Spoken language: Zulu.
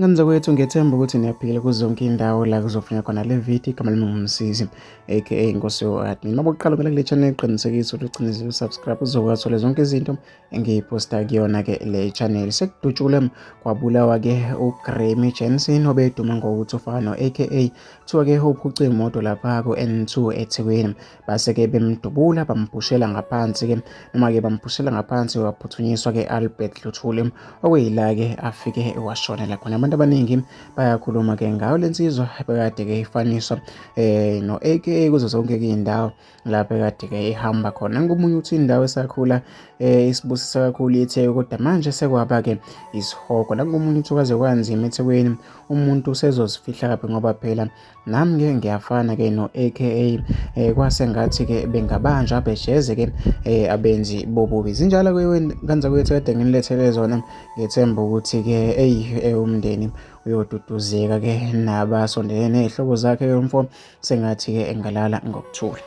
Ngenza kwethu ngethemba ukuthi niyaphila kuzo zonke iy'ndawo la kuzofuneka khona le video igama lami ngumsizi aka Nkosi yo-Admin. Uma bokuqala uvela kule channel qinisekisa ukuthi ucinezile usubscribe uzokwazi uthola zonke izinto engiy'posta kuyona-ke le channel. Sekudutshulwe kwabulawa-ke uGrammy Jensen obeduma ngokuthi ufana no-aka kuthiwa-ke uphuce imoto lapha ku-N2 eThekwini. Base-ke bemdubula bambhushela ngaphansi-ke noma-ke bambhushela ngaphansi waphuthunyiswa-ke Albert Luthuli okuyila-ke afike washonela khona. Abantu abaningi bayakhuluma-ke ngayo le nsizwa bekade-ke ifaniswa no-aka kuzo zonke-ke iy'ndawo lapho ekade-ke ihamba khona. Ngomunye uthi indawo esakhula isibusisa kakhulu iThekwini kodwa manje sekwaba-ke isihogo. Nangomunye uthi kwaze kwanzima eThekwini umuntu usezozifihla kaphi ngoba phela nami-ke ngiyafana-ke no-aka kwase ngathi-ke bengabanjwa bejeze-ke abenzi bobubi. Zinjalo-ke kanza kwethu kade nginilethele zona ngethemba ukuthi-ke umndeni uyoduduzeka-ke nabasondelene ney'hlobo zakhe umfo sengathi-ke engalala ngokuthula.